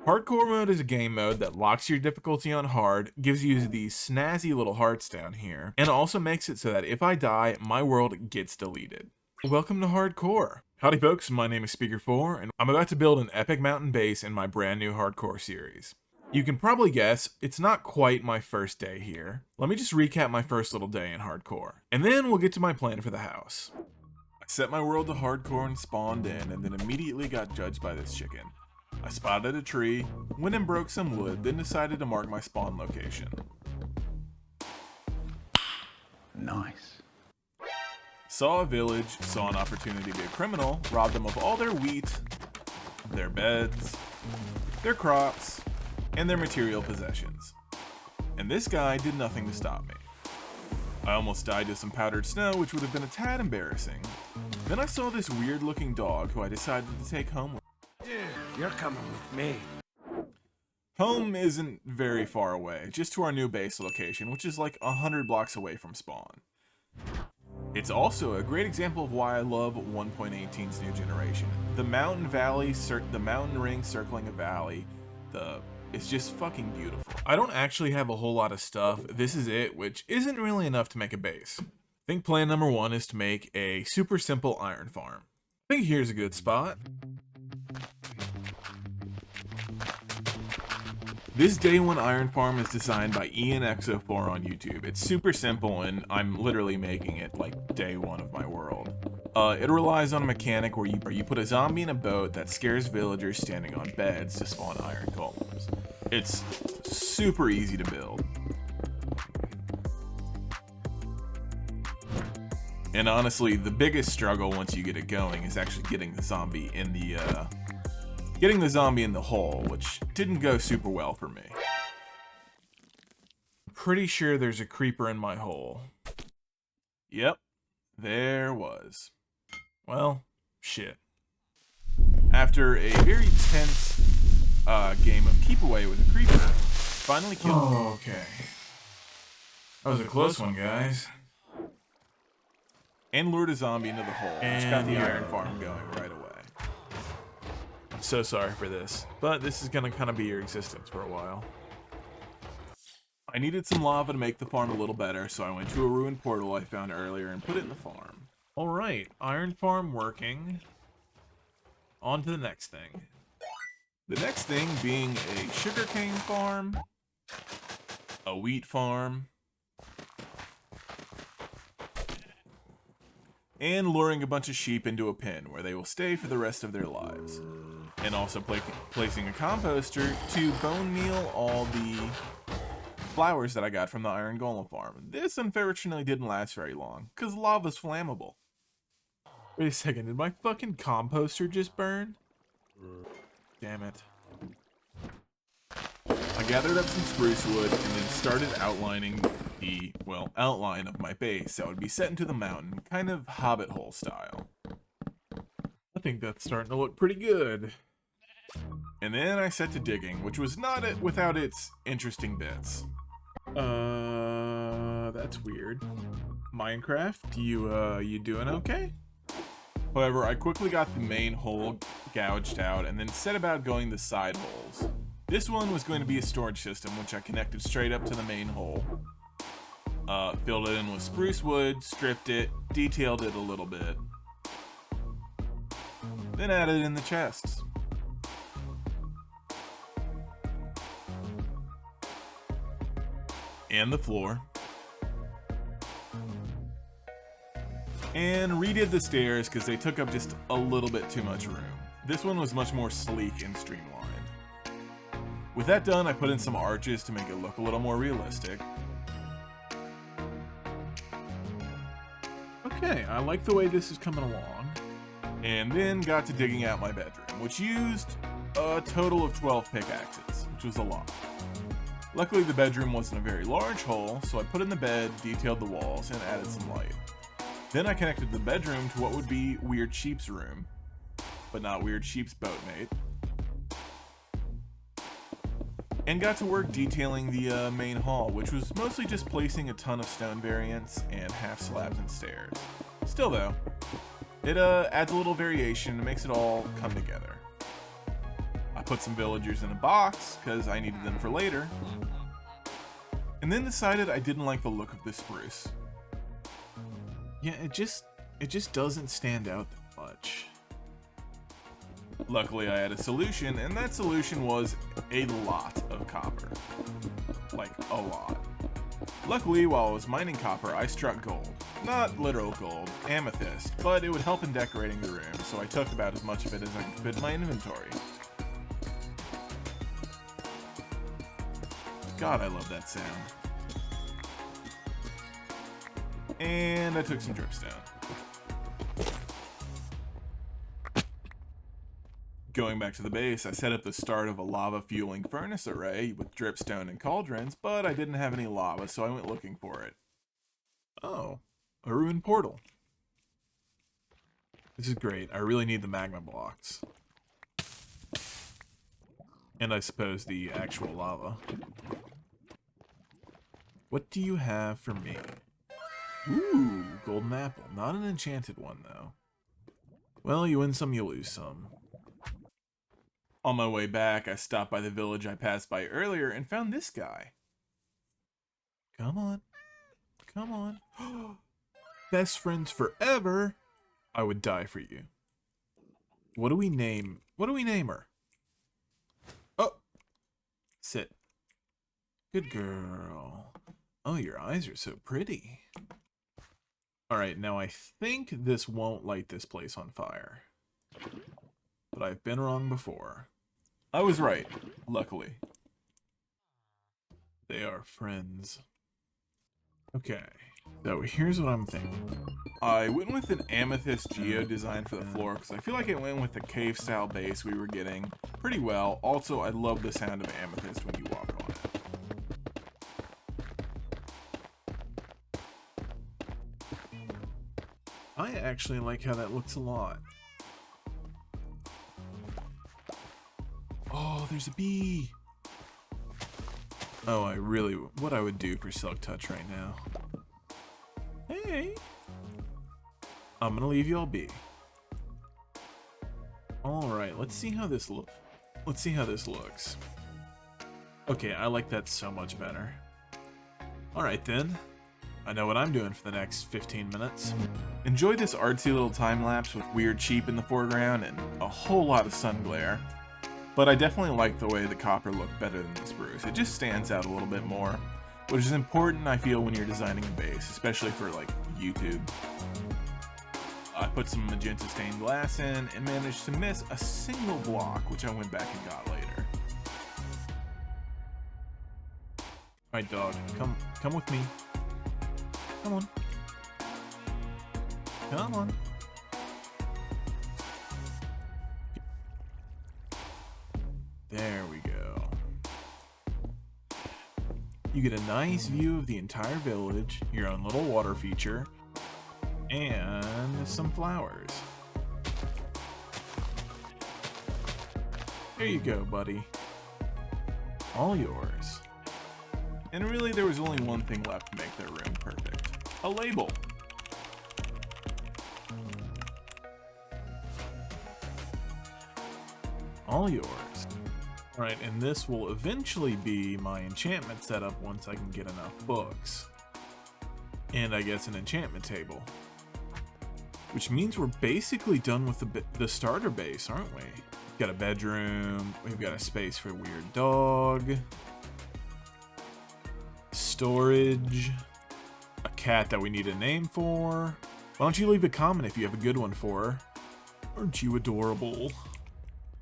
Hardcore mode is a game mode that locks your difficulty on hard, gives you these snazzy little hearts down here, and also makes it so that if I die, my world gets deleted. Welcome to Hardcore. Howdy folks, my name is Speaker 4, and I'm about to build an epic mountain base in my brand new Hardcore series. You can probably guess, it's not quite my first day here. Let me just recap my first little day in Hardcore, and then we'll get to my plan for the house. I set my world to Hardcore and spawned in, and then immediately got judged by this chicken. I spotted a tree, went and broke some wood, then decided to mark my spawn location. Nice. Saw a village, saw an opportunity to be a criminal, robbed them of all their wheat, their beds, their crops, and their material possessions. And this guy did nothing to stop me. I almost died to some powdered snow, which would have been a tad embarrassing. Then I saw this weird looking dog who I decided to take home with. You're coming with me. Home isn't very far away, just to our new base location, which is like 100 blocks away from spawn. It's also a great example of why I love 1.18's new generation. The mountain ring circling a valley, it's just fucking beautiful. I don't actually have a whole lot of stuff. This is it, which isn't really enough to make a base. I think plan number one is to make a super simple iron farm. I think here's a good spot. This day one iron farm is designed by IanXo4 on YouTube. It's super simple and I'm literally making it like day one of my world. It relies on a mechanic where you put a zombie in a boat that scares villagers standing on beds to spawn iron golems. It's super easy to build. And honestly, the biggest struggle once you get it going is actually getting the zombie in the hole, which didn't go super well for me. I'm pretty sure there's a creeper in my hole. Yep, there was. Well, shit. After a very tense game of keep away with a creeper, finally killed him. Oh, okay. That was a close one, guys. And lured a zombie into the hole, which got the iron farm going right away. I'm so sorry for this, but this is gonna kind of be your existence for a while. I needed some lava to make the farm a little better, so I went to a ruined portal I found earlier and put it in the farm. Alright, iron farm working. On to the next thing. The next thing being a sugarcane farm, a wheat farm, and luring a bunch of sheep into a pen where they will stay for the rest of their lives. And also placing a composter to bone meal all the flowers that I got from the iron golem farm. This unfortunately didn't last very long, because lava's flammable. Wait a second, did my fucking composter just burn? Damn it. I gathered up some spruce wood and then started outlining the, well, outline of my base that would be set into the mountain, kind of hobbit hole style. I think that's starting to look pretty good. And then I set to digging, which was not without its interesting bits. That's weird. Minecraft, you doing okay? However, I quickly got the main hole gouged out and then set about going the side holes. This one was going to be a storage system, which I connected straight up to the main hole. Filled it in with spruce wood, stripped it, detailed it a little bit. Then added in the chests. And the floor. And redid the stairs because they took up just a little bit too much room. This one was much more sleek and streamlined. With that done, I put in some arches to make it look a little more realistic. Okay, I like the way this is coming along. And then got to digging out my bedroom, which used a total of 12 pickaxes, which was a lot. Luckily the bedroom wasn't a very large hole, so I put in the bed, detailed the walls, and added some light. Then I connected the bedroom to what would be Weird Sheep's room, but not Weird Sheep's boatmate. And got to work detailing the main hall, which was mostly just placing a ton of stone variants and half slabs and stairs. Still though, it adds a little variation and makes it all come together. I put some villagers in a box, because I needed them for later. And then decided I didn't like the look of this spruce. Yeah, it just doesn't stand out that much. Luckily, I had a solution, and that solution was a lot of copper. Like, a lot. Luckily, while I was mining copper, I struck gold. Not literal gold, amethyst, but it would help in decorating the room, so I took about as much of it as I could fit in my inventory. God, I love that sound. And I took some dripstone. Going back to the base, I set up the start of a lava fueling furnace array with dripstone and cauldrons, but I didn't have any lava, so I went looking for it. Oh, a ruined portal. This is great. I really need the magma blocks. And I suppose the actual lava. What do you have for me? Ooh, golden apple. Not an enchanted one, though. Well, you win some, you lose some. On my way back, I stopped by the village I passed by earlier and found this guy. Come on. Come on. Best friends forever. I would die for you. What do we name her? Oh. Sit. Good girl. Oh, your eyes are so pretty. Alright, now I think this won't light this place on fire. But I've been wrong before. I was right, luckily. They are friends. Okay, so here's what I'm thinking. I went with an amethyst geo design for the floor because I feel like it went with the cave style base we were getting pretty well. Also, I love the sound of amethyst when you walk on it. I actually like how that looks a lot. Oh, there's a bee! Oh, what I would do for Silk Touch right now. Hey! I'm gonna leave you all be. Alright, let's see how this looks. Okay, I like that so much better. Alright then. I know what I'm doing for the next 15 minutes. Enjoy this artsy little time lapse with weird sheep in the foreground and a whole lot of sun glare. But I definitely like the way the copper looked better than the spruce. It just stands out a little bit more, which is important, I feel, when you're designing a base, especially for, like, YouTube. I put some magenta stained glass in and managed to miss a single block, which I went back and got later. Alright, dog, come with me. Come on. Come on. There we go. You get a nice view of the entire village, your own little water feature, and some flowers. There you go, buddy. All yours. And really, there was only one thing left to make that room perfect. A label. All yours. Alright, and this will eventually be my enchantment setup once I can get enough books. And I guess an enchantment table. Which means we're basically done with the starter base, aren't we? We've got a bedroom, we've got a space for a weird dog, storage, a cat that we need a name for. Why don't you leave a comment if you have a good one for her? Aren't you adorable?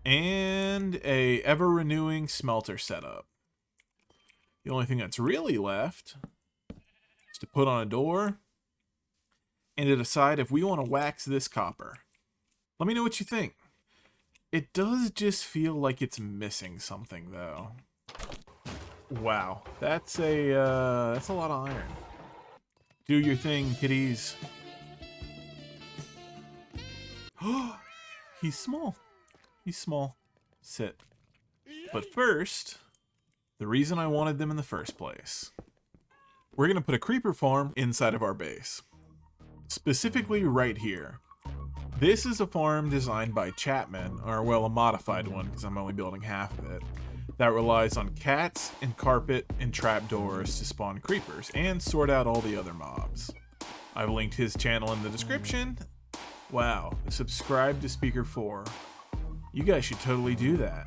And a ever-renewing smelter setup. The only thing that's really left is to put on a door and to decide if we want to wax this copper. Let me know what you think. It does just feel like it's missing something, though. Wow, that's a lot of iron. Do your thing, kitties. He's small. He's small. Sit. But first, the reason I wanted them in the first place. We're going to put a creeper farm inside of our base. Specifically right here. This is a farm designed by Chapman, or well, a modified one because I'm only building half of it, that relies on cats and carpet and trapdoors to spawn creepers and sort out all the other mobs. I've linked his channel in the description. Wow, subscribe to Speaker 4. You guys should totally do that.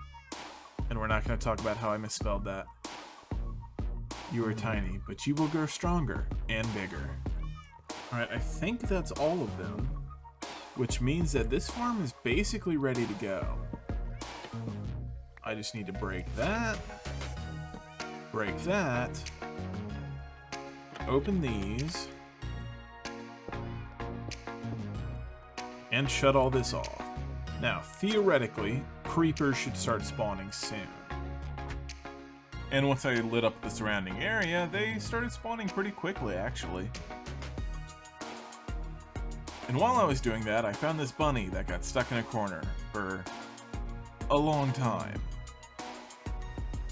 And we're not going to talk about how I misspelled that. You are tiny, but you will grow stronger and bigger. Alright, I think that's all of them, which means that this farm is basically ready to go. I just need to break that, open these, and shut all this off. Now, theoretically, creepers should start spawning soon. And once I lit up the surrounding area, they started spawning pretty quickly, actually. And while I was doing that, I found this bunny that got stuck in a corner for a long time.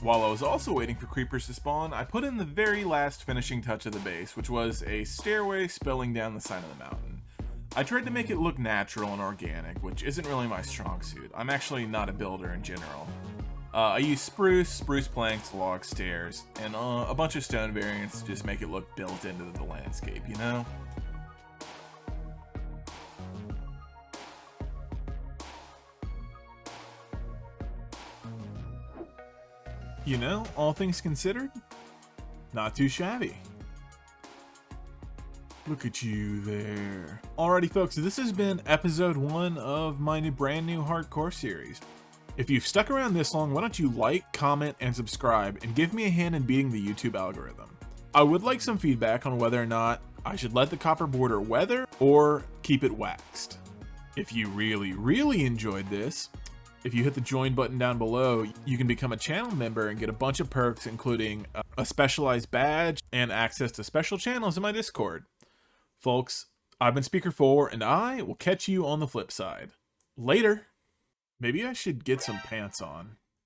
While I was also waiting for creepers to spawn, I put in the very last finishing touch of the base, which was a stairway spilling down the side of the mountain. I tried to make it look natural and organic, which isn't really my strong suit. I'm actually not a builder in general. I use spruce planks, log stairs, and a bunch of stone variants to just make it look built into the landscape, you know? You know, all things considered, not too shabby. Look at you there. Alrighty folks, this has been episode 1 of my brand new hardcore series. If you've stuck around this long, why don't you like, comment, and subscribe, and give me a hand in beating the YouTube algorithm. I would like some feedback on whether or not I should let the copper border weather or keep it waxed. If you really enjoyed this, if you hit the join button down below, you can become a channel member and get a bunch of perks, including a specialized badge and access to special channels in my Discord. Folks, I've been Speaker 4, and I will catch you on the flip side. Later! Maybe I should get some pants on.